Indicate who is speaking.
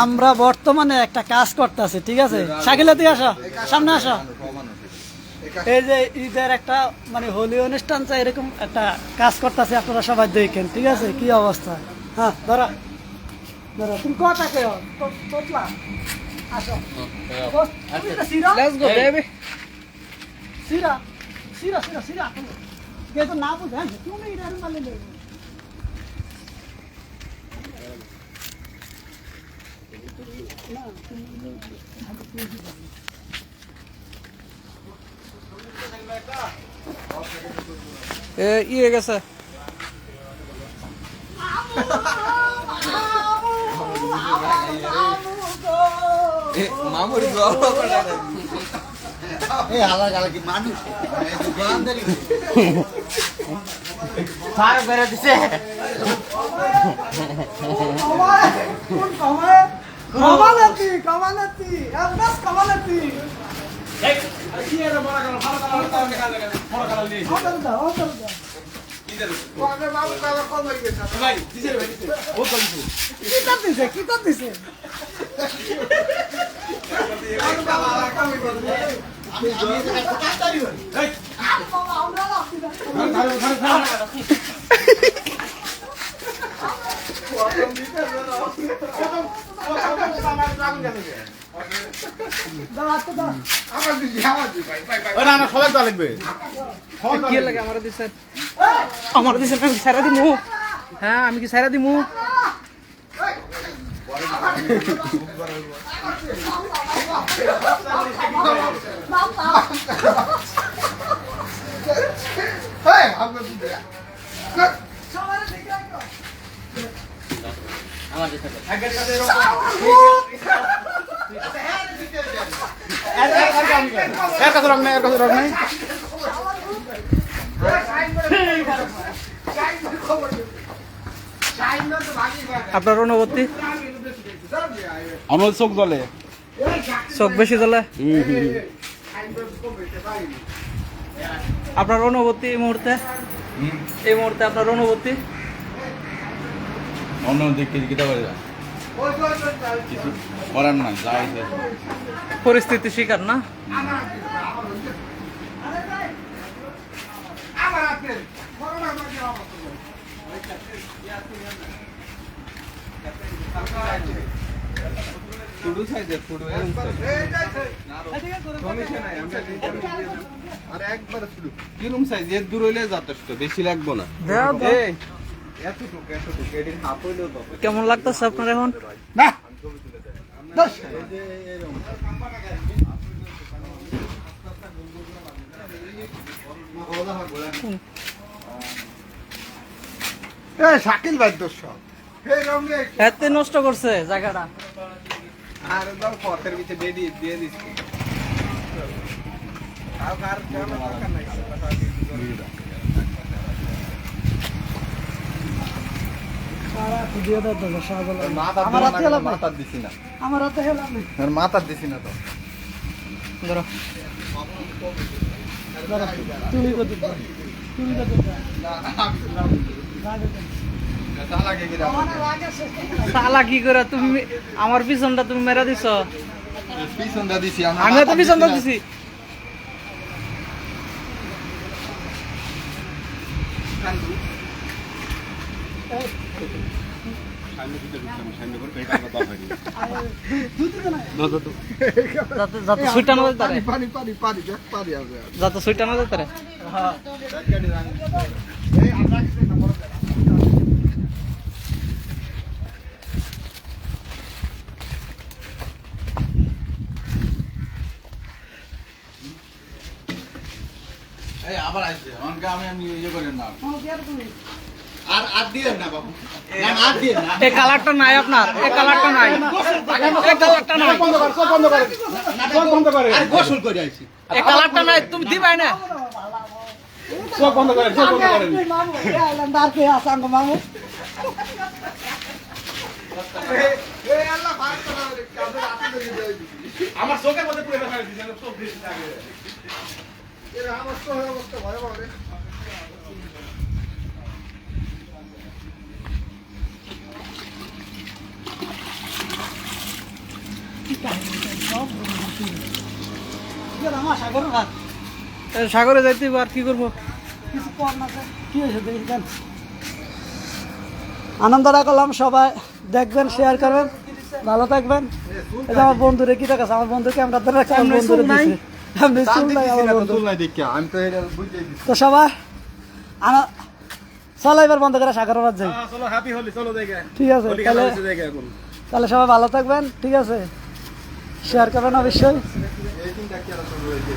Speaker 1: আমরা বর্তমানে একটা কাজ করতেছি, ঠিক আছে? শাকিলা তুই আসো, সামনে আসো। এই যে ঈদের একটা মানে হোলি অনুষ্ঠান চাই, এরকম একটা কাজ করতেছি, আপনারা সবাই দেখেন, ঠিক আছে? কি অবস্থা। হ্যাঁ ধরো ধরো, তুমি কটা কেউ তোতলা আসো। সিরা সিরা সিরা সিরা তো না বুঝেন তুমি এটা মারলে নেবে।
Speaker 2: ইয়ে গেছে মামুরি
Speaker 3: মানুষ
Speaker 2: দিছে
Speaker 1: কমালাতি কমালাতি আব্বাস কমালাতি কি করতেছে
Speaker 2: আমার দিছে আমি সারা দিমু। হ্যাঁ আমি কি সারা দিমু? এর কাছে রং নাই, এর কাছে রং নাই। আপনার অনুভূতি?
Speaker 4: আমার চোখ জ্বলে,
Speaker 2: চোখ বেশি জ্বলে। আপনার অনুভূতি এই মুহূর্তে? এই মুহূর্তে আপনার অনুভূতি?
Speaker 4: অন্য দিকে দিকে কিছু করার না, যা হয়েছে
Speaker 2: পরিস্থিতি শিকার না।
Speaker 4: কিরম সাইজ, এর দূর হইলে যথেষ্ট, বেশি লাগবো না।
Speaker 2: কেমন লাগতেছে আপনার এখন?
Speaker 4: না
Speaker 3: শাকিল ভাই দোষ
Speaker 2: এতে নষ্ট করছে জায়গাটা।
Speaker 4: আর দাও পথের ভিতরে দিয়ে দিচ্ছি। মাথার দিছি না,
Speaker 1: আমার হাতে হেলাম নেই।
Speaker 4: মাথার দিছি না তো।
Speaker 2: ধরো
Speaker 1: তুমি কত তুমি কত
Speaker 2: তালা কি করে তুমি আমার পিছনটা তুমি মেরা দিছ?
Speaker 4: পিছনটা দিছি,
Speaker 2: আমি তো পিছনটা দিছি। যাতে সুইটা না যেতে পারে, যাতে সুইটা না যেতে পারে।
Speaker 4: আবার আসবে আমি ইয়ে করেন না,
Speaker 3: আর দিয়ে না বাবু, আর দিয়ে না।
Speaker 2: এই কালারটা নাই আপনার, এই কালারটা নাই, এই কালারটা নাই,
Speaker 3: আর গোসল করে আইছি,
Speaker 2: এই কালারটা নাই, তুমি দিবাই না।
Speaker 4: চোখ বন্ধ করেন, চোখ বন্ধ করেন।
Speaker 1: মামু এলাম দার কে আসাঙ্গ মামু
Speaker 4: আমার চোখের মধ্যে পুরো দেখা দিচ্ছে, চোখ বেশি থাকে।
Speaker 3: আমার তো অবস্থা ভয়াবহ রে।
Speaker 1: কি কাহিনী সব আমার সাগর ঘাট
Speaker 2: সাগরে যাইতে হবে, আর কি করবো?
Speaker 1: কিছু কর না স্যার। কি হয়েছে দেখবেন, আনন্দটা করলাম, সবাই দেখবেন, শেয়ার করবেন, ভালো থাকবেন। এই যে আমার বন্ধুরে কি দেখাচ্ছে, আমার বন্ধু ক্যামেরা ধরে রাখছে, আমার বন্ধুরে দিছে। আমি চুল নাই আমার বন্ধু।
Speaker 3: আমি তো এটা বুঝতে
Speaker 1: তো সবাই চলো এবার বন্ধ করে সাগর বাদ যাই।
Speaker 4: চলো হ্যাপি হোলি, চলো দেখে
Speaker 1: ঠিক আছে,
Speaker 4: হোলি খেলা
Speaker 1: তাহলে
Speaker 4: হচ্ছে দেখে এখন।
Speaker 1: তাহলে সবাই ভালো থাকবেন, ঠিক আছে, শেয়ার করবেন অবশ্যই।
Speaker 3: এই তিনটা কি আর শুরু হয়েছে